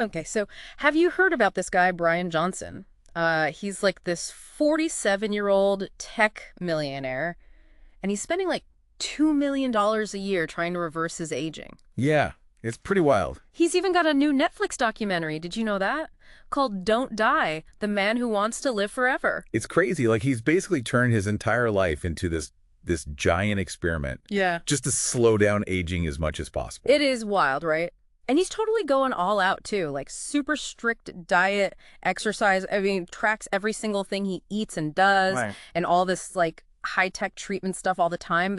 Okay, so have you heard about this guy, Bryan Johnson? He's like this 47-year-old tech millionaire, and he's spending like $2 million a year trying to reverse his aging. Yeah, it's pretty wild. He's even got a new Netflix documentary, did you know that? Called Don't Die, The Man Who Wants to Live Forever. It's crazy. Like he's basically turned his entire life into this giant experiment Yeah. just to slow down aging as much as possible. It is wild, right? And he's totally going all out too, like super strict diet, exercise. I mean, tracks every single thing he eats and does, Right. and all this like high-tech treatment stuff all the time.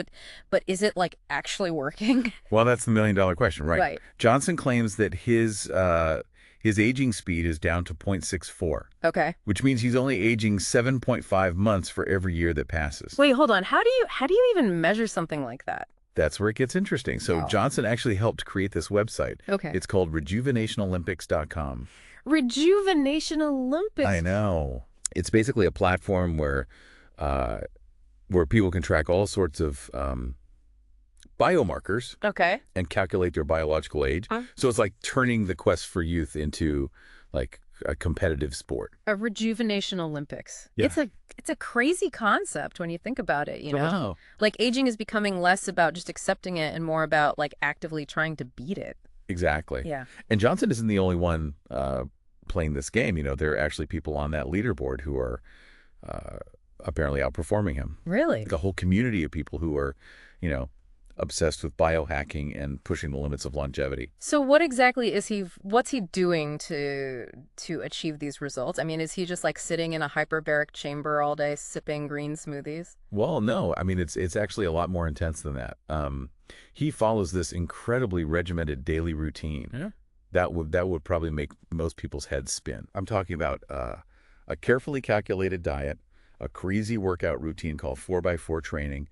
But is it like actually working? Well, that's the million-dollar question, right? Right. Johnson claims that his aging speed is down to 0.64, Okay. which means he's only aging 7.5 months for every year that passes. Wait, hold on. How do you even measure something like that? That's where it gets interesting. So Wow. Johnson actually helped create this website. Okay. It's called rejuvenationolympics.com. Rejuvenation Olympics. I know. It's basically a platform where people can track all sorts of biomarkers Okay. and calculate their biological age. Huh? So it's like turning the quest for youth into like a competitive sport. A Rejuvenation Olympics. Yeah. It's a crazy concept when you think about it, you know? Wow. Like aging is becoming less about just accepting it and more about like actively trying to beat it. Exactly. Yeah. And Johnson isn't the only one playing this game. You know, there are actually people on that leaderboard who are apparently outperforming him. Really? Like a whole community of people who are, obsessed with biohacking and pushing the limits of longevity. So what exactly what's he doing to achieve these results? I mean, is he just like sitting in a hyperbaric chamber all day sipping green smoothies? Well, no, I mean, it's actually a lot more intense than that. He follows this incredibly regimented daily routine. Yeah. That would probably make most people's heads spin. I'm talking about a carefully calculated diet, a crazy workout routine called 4x4 training,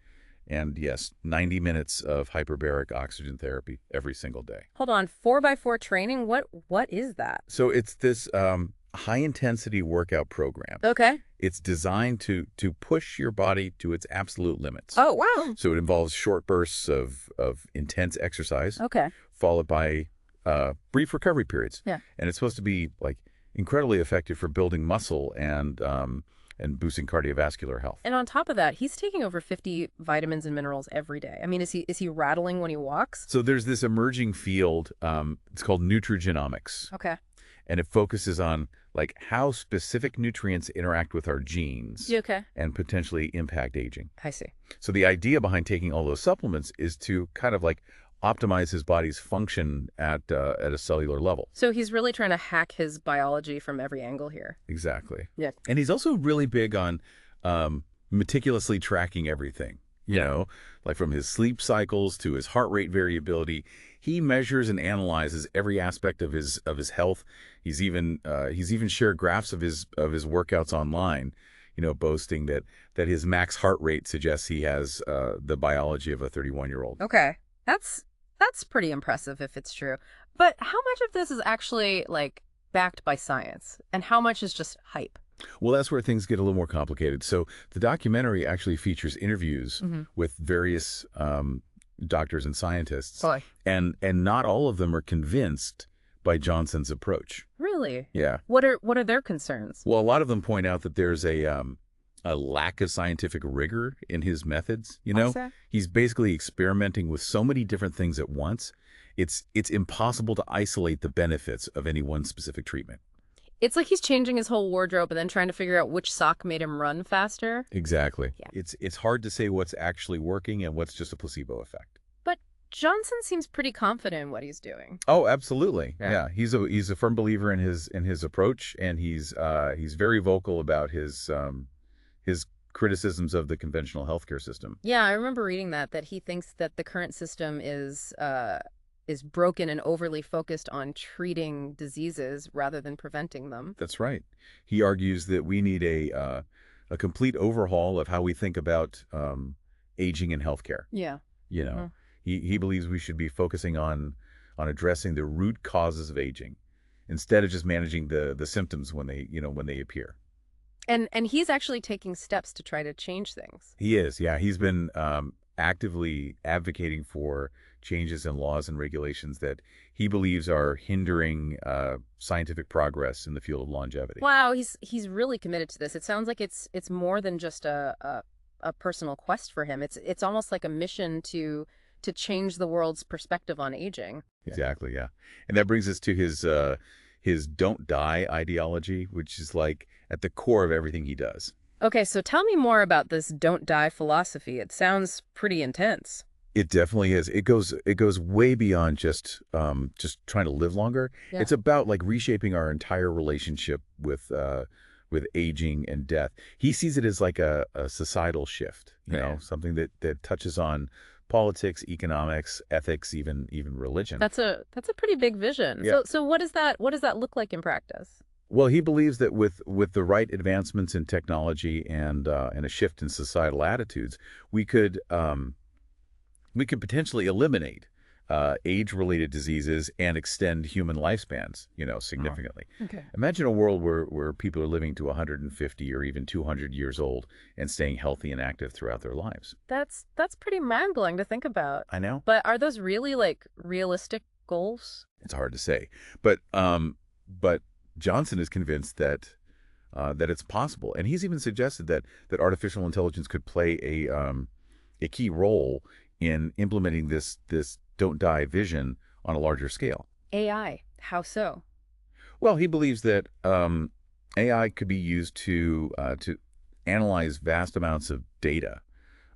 and yes, 90 minutes of hyperbaric oxygen therapy every single day. Hold on, 4x4 training? What is that? So it's this high-intensity workout program. Okay. It's designed to push your body to its absolute limits. Oh, wow. So it involves short bursts of intense exercise, Okay. followed by brief recovery periods. Yeah. And it's supposed to be like incredibly effective for building muscle and boosting cardiovascular health. And on top of that, he's taking over 50 vitamins and minerals every day. I mean, is he rattling when he walks? So there's this emerging field, it's called nutrigenomics, Okay. and it focuses on like how specific nutrients interact with our genes You okay? and potentially impact aging. I see. So the idea behind taking all those supplements is to kind of like optimize his body's function at a cellular level. So he's really trying to hack his biology from every angle here. Exactly. Yeah. And he's also really big on meticulously tracking everything, like from his sleep cycles to his heart rate variability. He measures and analyzes every aspect of his health. He's even shared graphs of his workouts online, boasting that his max heart rate suggests he has the biology of a 31-year-old. Okay. That's pretty impressive if it's true. But how much of this is actually like backed by science and how much is just hype? Well, that's where things get a little more complicated. So the documentary actually features interviews with various doctors and scientists, Boy. and not all of them are convinced by Johnson's approach. Really? Yeah. What are their concerns? Well, a lot of them point out that there's a lack of scientific rigor in his methods. What's that? He's basically experimenting with so many different things at once. It's impossible to isolate the benefits of any one specific treatment. It's like he's changing his whole wardrobe and then trying to figure out which sock made him run faster. Exactly. Yeah. It's hard to say what's actually working and what's just a placebo effect. But Johnson seems pretty confident in what he's doing. Oh, absolutely. Yeah. Yeah. He's a firm believer in his approach, and he's very vocal about his criticisms of the conventional healthcare system. Yeah, I remember reading that he thinks that the current system is broken and overly focused on treating diseases rather than preventing them. That's right. He argues that we need a complete overhaul of how we think about aging in healthcare. Yeah. He believes we should be focusing on addressing the root causes of aging instead of just managing the symptoms when they appear. And he's actually taking steps to try to change things. He is, yeah. He's been actively advocating for changes in laws and regulations that he believes are hindering scientific progress in the field of longevity. Wow, he's really committed to this. It sounds like it's more than just a personal quest for him. It's almost like a mission to change the world's perspective on aging. Exactly, yeah. And that brings us to his don't die ideology, which is like at the core of everything he does. Okay, so tell me more about this don't die philosophy. It sounds pretty intense. It definitely is. It goes way beyond just trying to live longer. Yeah. It's about like reshaping our entire relationship with aging and death. He sees it as like a societal shift, Yeah. something that touches on politics, economics, ethics, even religion. That's a pretty big vision. Yeah. So what does that look like in practice? Well, he believes that with the right advancements in technology and a shift in societal attitudes, we could potentially eliminate age-related diseases and extend human lifespans, significantly. Okay. Imagine a world where people are living to 150 or even 200 years old and staying healthy and active throughout their lives. That's pretty mind-blowing to think about. I know. But are those really like realistic goals? It's hard to say. But Johnson is convinced that it's possible. And he's even suggested that artificial intelligence could play a key role in implementing this don't die vision on a larger scale. AI, how so? Well, he believes that AI could be used to analyze vast amounts of data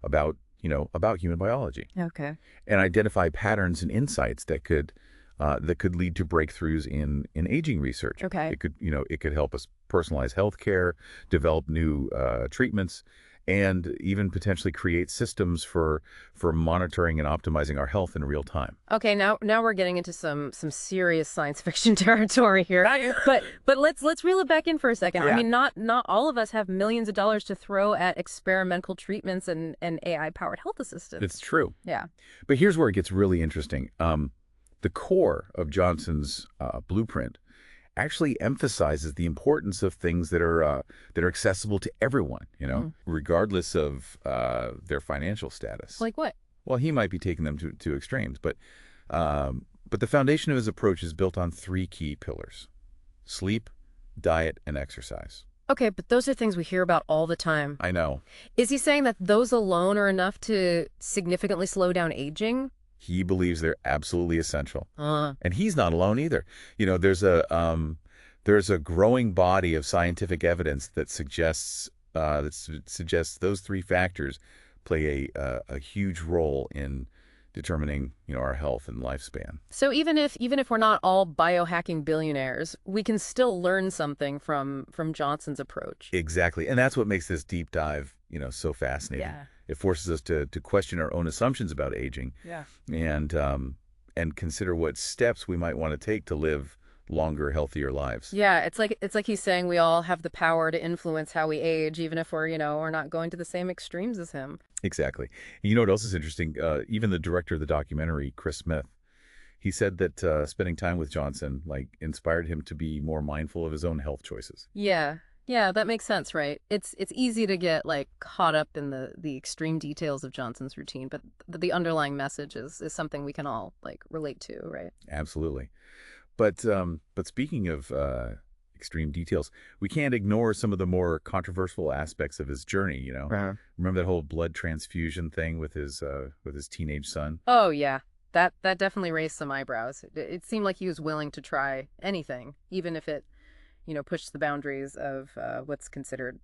about human biology Okay. and identify patterns and insights that could lead to breakthroughs in aging research. Okay. It could help us personalize healthcare, develop new treatments, and even potentially create systems for monitoring and optimizing our health in real time. Okay, now we're getting into some serious science fiction territory here. But let's reel it back in for a second. Yeah. I mean, not all of us have millions of dollars to throw at experimental treatments and AI-powered health assistants. It's true. Yeah. But here's where it gets really interesting. The core of Johnson's blueprint actually emphasizes the importance of things that are accessible to everyone, regardless of their financial status. Like what? Well, he might be taking them to extremes, but the foundation of his approach is built on three key pillars: sleep, diet, and exercise. Okay, but those are things we hear about all the time. I know. Is he saying that those alone are enough to significantly slow down aging? He believes they're absolutely essential. Uh, And he's not alone either. There's a growing body of scientific evidence that suggests those three factors play a huge role in determining our health and lifespan. so even if we're not all biohacking billionaires, we can still learn something from Johnson's approach. Exactly, and that's what makes this deep dive so fascinating. Yeah. It forces us to question our own assumptions about aging Yeah. and consider what steps we might want to take to live longer, healthier lives. Yeah, it's like he's saying we all have the power to influence how we age, even if we're not going to the same extremes as him. Exactly. You know what else is interesting? Even the director of the documentary, Chris Smith, he said that spending time with Johnson inspired him to be more mindful of his own health choices. Yeah. Yeah, that makes sense, right? It's easy to get caught up in the extreme details of Johnson's routine, but the underlying message is something we can all relate to, right? Absolutely. But speaking of extreme details, we can't ignore some of the more controversial aspects of his journey. Uh-huh. Remember that whole blood transfusion thing with his teenage son? Oh yeah. That definitely raised some eyebrows. It seemed like he was willing to try anything, even if it pushed the boundaries of what's considered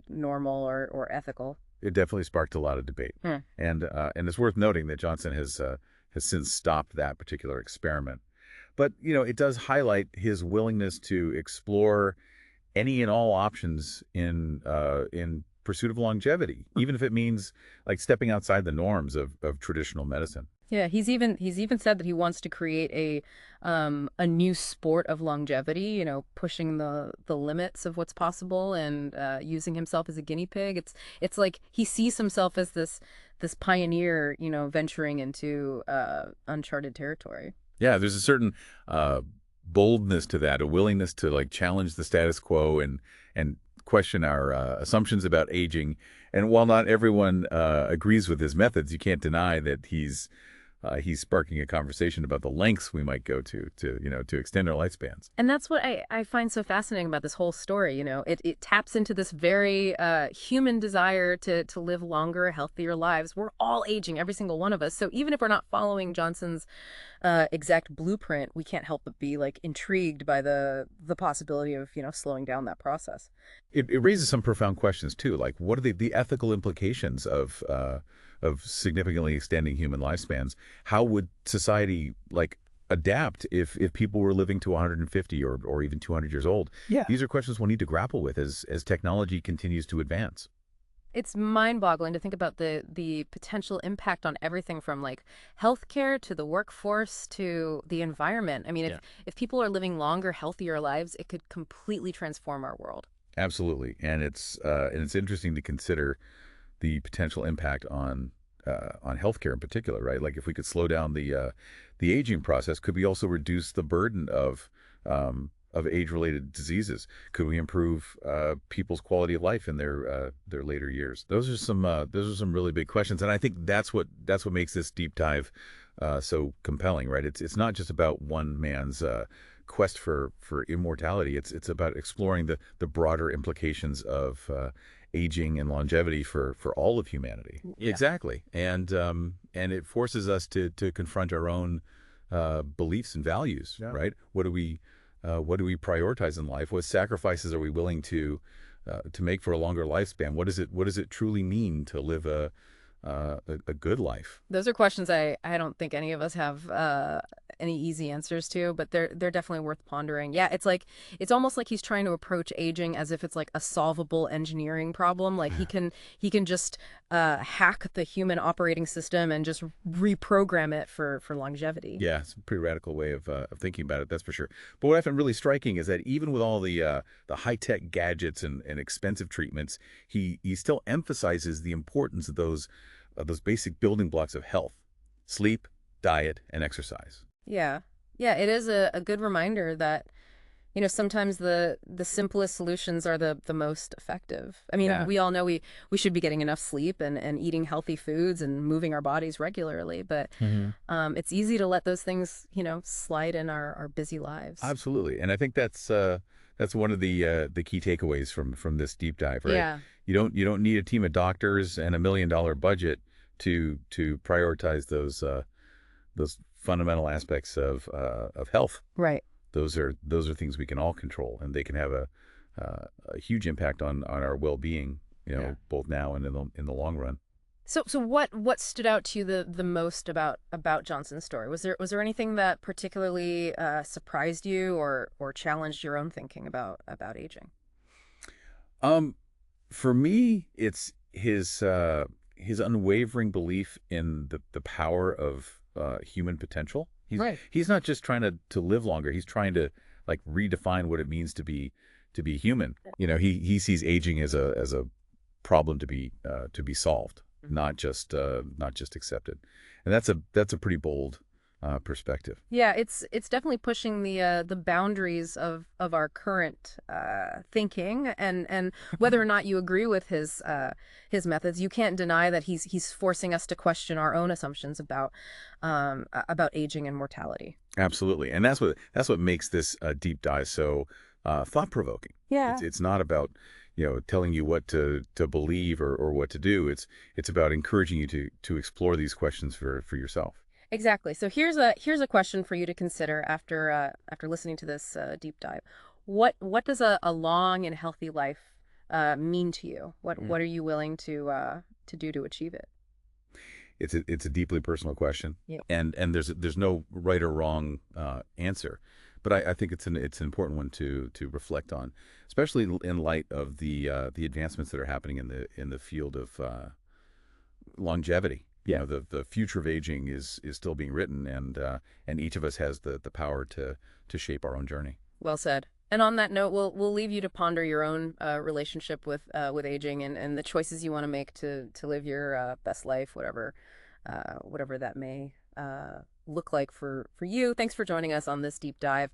normal or ethical. It definitely sparked a lot of debate, and it's worth noting that Johnson has since stopped that particular experiment. But it does highlight his willingness to explore any and all options in pursuit of longevity, even if it means stepping outside the norms of traditional medicine. Yeah, he's even said that he wants to create a new sport of longevity, pushing the limits of what's possible and using himself as a guinea pig. It's like he sees himself as this pioneer, venturing into uncharted territory. Yeah, there's a certain boldness to that, a willingness to challenge the status quo and question our assumptions about aging, And while not everyone agrees with his methods, you can't deny that he's sparking a conversation about the lengths we might go to extend our lifespans. And that's what I find so fascinating about this whole story. It taps into this very human desire to live longer, healthier lives. We're all aging, every single one of us. So even if we're not following Johnson's exact blueprint, we can't help but be like intrigued by the possibility of, slowing down that process. It raises some profound questions too, like what are the ethical implications of significantly extending human lifespans? How would society adapt if people were living to 150 or even 200 years old? Yeah. These are questions we'll need to grapple with as technology continues to advance. It's mind-boggling to think about the potential impact on everything from like healthcare to the workforce to the environment. I mean, Yeah. if people are living longer, healthier lives, it could completely transform our world. Absolutely, and it's interesting to consider the potential impact on healthcare in particular, right? Like if we could slow down the aging process, could we also reduce the burden of age-related diseases? Could we improve people's quality of life in their later years? Those are some really big questions, and I think that's what makes this deep dive so compelling, right? It's not just about one man's quest for immortality. It's about exploring the broader implications of aging and longevity for all of humanity. Yeah. Exactly, and it forces us to confront our own beliefs and values, Yeah. right? What do we prioritize in life? What sacrifices are we willing to make for a longer lifespan? What does it truly mean to live a good life? Those are questions I don't think any of us have any easy answers to, but they're definitely worth pondering. Yeah, it's almost like he's trying to approach aging as if it's like a solvable engineering problem. Like he can just hack the human operating system and just reprogram it for longevity. Yeah, it's a pretty radical way of thinking about it, that's for sure. But what I find really striking is that even with all the high-tech gadgets and expensive treatments, he still emphasizes the importance of those basic building blocks of health: sleep, diet, and exercise. Yeah. Yeah, it is a good reminder that, sometimes the simplest solutions are the most effective. I mean, Yeah. we all know we should be getting enough sleep and eating healthy foods and moving our bodies regularly, but it's easy to let those things, slide in our busy lives. Absolutely, and I think that's one of the key takeaways from this deep dive, right? Yeah. You don't need a team of doctors and $1 million budget to prioritize those fundamental aspects of health. Right. Those are things we can all control, and they can have a huge impact on our well-being, Yeah. both now and in the long run. So what stood out to you the most about Johnson's story? Was there anything that particularly surprised you or challenged your own thinking about aging? For me, it's his unwavering belief in the power of human potential. Right. He's not just trying to live longer. He's trying to redefine what it means to be human. He sees aging as a problem to be solved, not just accepted. And that's a pretty bold perspective. Yeah, it's definitely pushing the boundaries of our current thinking, and whether or not you agree with his methods, you can't deny that he's forcing us to question our own assumptions about aging and mortality. Absolutely, and that's what makes this deep dive so thought-provoking. Yeah. It's not about telling you what to believe or what to do. It's about encouraging you to explore these questions for yourself. Exactly. So here's a question for you to consider after listening to this deep dive. What does a long and healthy life mean to you? What are you willing to do to achieve it? It's a deeply personal question, Yeah. and there's no right or wrong answer, but I think it's an important one to reflect on, especially in light of the advancements that are happening in the field of longevity. Yeah. The future of aging is still being written, and each of us has the power to shape our own journey. Well said. And on that note, we'll leave you to ponder your own relationship with aging and the choices you want to make to live your best life, whatever that may look like for you. Thanks for joining us on this deep dive.